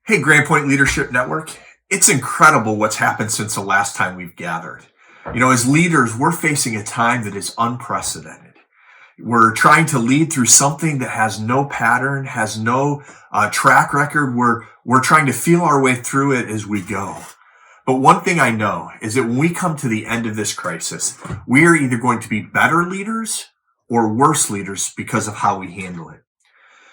Hey, Grand Point Leadership Network. It's incredible what's happened since the last time we've gathered. As leaders, we're facing a time that is unprecedented. We're trying to lead through something that has no pattern, has no track record. We're trying to feel our way through it as we go. But one thing I know is that when we come to the end of this crisis, we are either going to be better leaders or worse leaders because of how we handle it.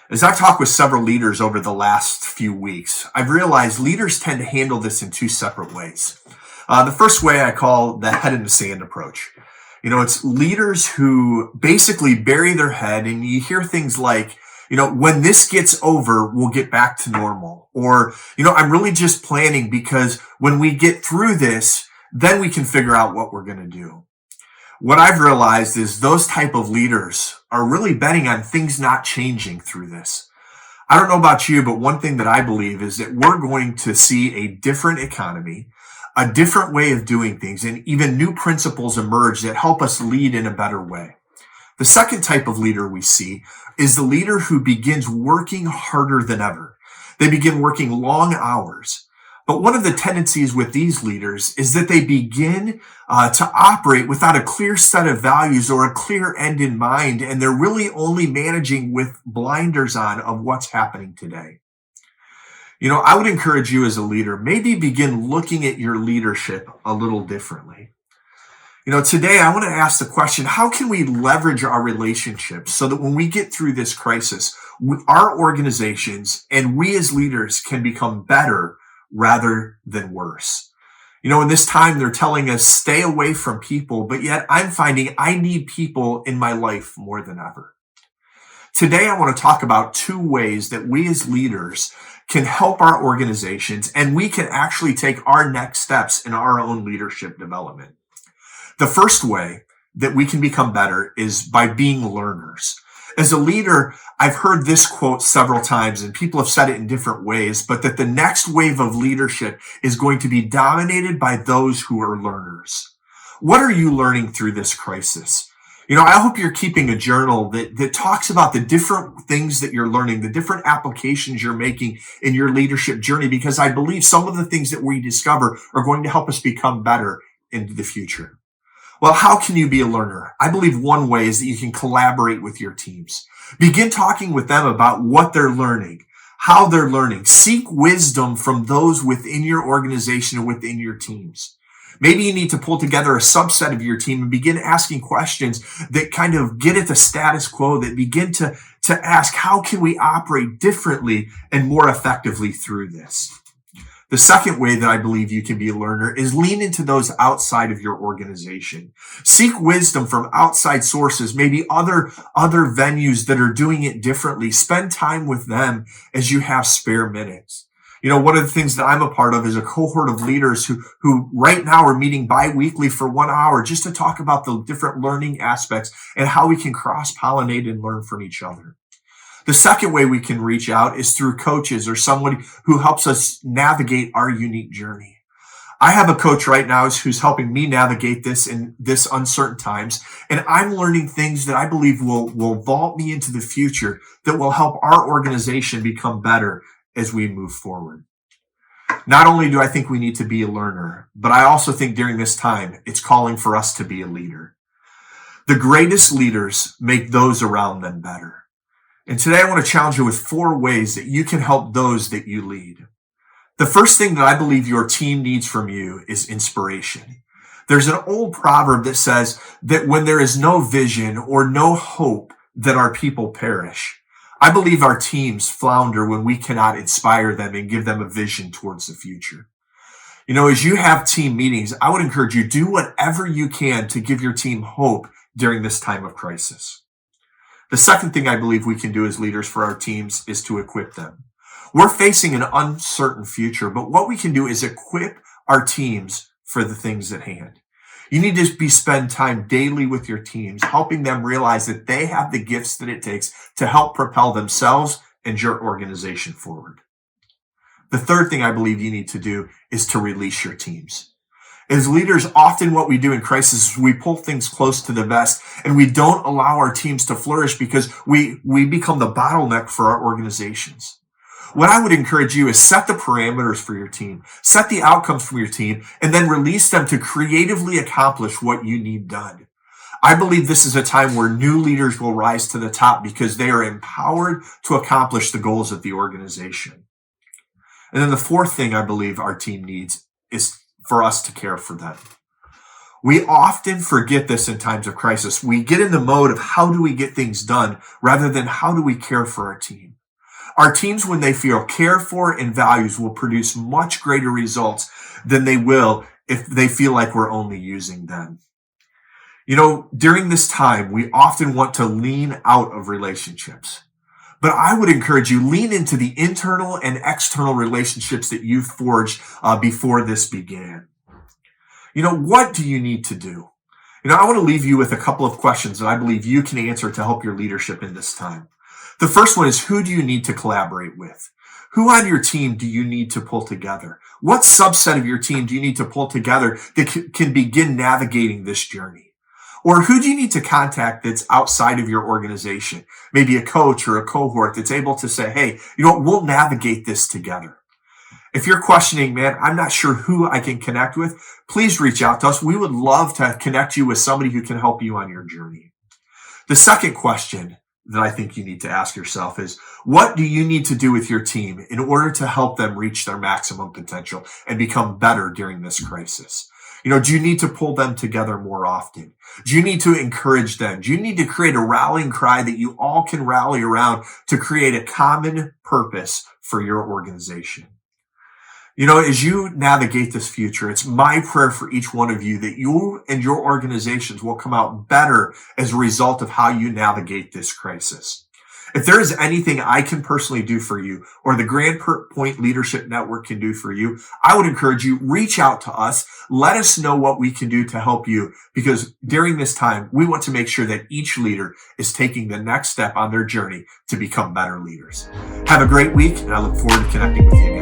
As I've talked with several leaders over the last few weeks, I've realized leaders tend to handle this in two separate ways. The first way I call the head in the sand approach. It's leaders who basically bury their head, and you hear things like, when this gets over, we'll get back to normal. Or, I'm really just planning because when we get through this, then we can figure out what we're going to do. What I've realized is those type of leaders are really betting on things not changing through this. I don't know about you, but one thing that I believe is that we're going to see a different economy, a different way of doing things, and even new principles emerge that help us lead in a better way. The second type of leader we see is the leader who begins working harder than ever. They begin working long hours. But one of the tendencies with these leaders is that they begin to operate without a clear set of values or a clear end in mind, and they're really only managing with blinders on of what's happening today. I would encourage you as a leader, maybe begin looking at your leadership a little differently. Today I want to ask the question, how can we leverage our relationships so that when we get through this crisis, our organizations and we as leaders can become better rather than worse? In this time, they're telling us stay away from people, but yet I'm finding I need people in my life more than ever. Today, I want to talk about two ways that we as leaders can help our organizations, and we can actually take our next steps in our own leadership development. The first way that we can become better is by being learners. As a leader, I've heard this quote several times, and people have said it in different ways, but that the next wave of leadership is going to be dominated by those who are learners. What are you learning through this crisis? I hope you're keeping a journal that talks about the different things that you're learning, the different applications you're making in your leadership journey, because I believe some of the things that we discover are going to help us become better into the future. Well, how can you be a learner? I believe one way is that you can collaborate with your teams. Begin talking with them about what they're learning, how they're learning. Seek wisdom from those within your organization and within your teams. Maybe you need to pull together a subset of your team and begin asking questions that kind of get at the status quo, that begin to ask, how can we operate differently and more effectively through this? The second way that I believe you can be a learner is lean into those outside of your organization. Seek wisdom from outside sources, maybe other venues that are doing it differently. Spend time with them as you have spare minutes. One of the things that I'm a part of is a cohort of leaders who right now are meeting bi-weekly for 1 hour just to talk about the different learning aspects and how we can cross-pollinate and learn from each other. The second way we can reach out is through coaches or somebody who helps us navigate our unique journey. I have a coach right now who's helping me navigate this in this uncertain times, and I'm learning things that I believe will vault me into the future that will help our organization become better as we move forward. Not only do I think we need to be a learner, but I also think during this time, it's calling for us to be a leader. The greatest leaders make those around them better. And today I want to challenge you with 4 ways that you can help those that you lead. The first thing that I believe your team needs from you is inspiration. There's an old proverb that says that when there is no vision or no hope, that our people perish. I believe our teams flounder when we cannot inspire them and give them a vision towards the future. As you have team meetings, I would encourage you, do whatever you can to give your team hope during this time of crisis. The second thing I believe we can do as leaders for our teams is to equip them. We're facing an uncertain future, but what we can do is equip our teams for the things at hand. You need to spend time daily with your teams, helping them realize that they have the gifts that it takes to help propel themselves and your organization forward. The third thing I believe you need to do is to release your teams. As leaders, often what we do in crisis is we pull things close to the vest and we don't allow our teams to flourish because we become the bottleneck for our organizations. What I would encourage you is set the parameters for your team, set the outcomes for your team, and then release them to creatively accomplish what you need done. I believe this is a time where new leaders will rise to the top because they are empowered to accomplish the goals of the organization. And then the fourth thing I believe our team needs is for us to care for them. We often forget this in times of crisis. We get in the mode of how do we get things done rather than how do we care for our team. Our teams, when they feel cared for and values, will produce much greater results than they will if they feel like we're only using them. You know, during this time, we often want to lean out of relationships. But I would encourage you, lean into the internal and external relationships that you forged before this began. You know, what do you need to do? You know, I want to leave you with a couple of questions that I believe you can answer to help your leadership in this time. The first one is, who do you need to collaborate with? Who on your team do you need to pull together? What subset of your team do you need to pull together that can begin navigating this journey? Or who do you need to contact that's outside of your organization? Maybe a coach or a cohort that's able to say, hey, you know what, we'll navigate this together. If you're questioning, man, I'm not sure who I can connect with, please reach out to us. We would love to connect you with somebody who can help you on your journey. The second question that I think you need to ask yourself is, what do you need to do with your team in order to help them reach their maximum potential and become better during this crisis? You know, do you need to pull them together more often? Do you need to encourage them? Do you need to create a rallying cry that you all can rally around to create a common purpose for your organization? You know, as you navigate this future, it's my prayer for each one of you that you and your organizations will come out better as a result of how you navigate this crisis. If there is anything I can personally do for you or the Grand Point Leadership Network can do for you, I would encourage you, reach out to us. Let us know what we can do to help you, because during this time, we want to make sure that each leader is taking the next step on their journey to become better leaders. Have a great week, and I look forward to connecting with you.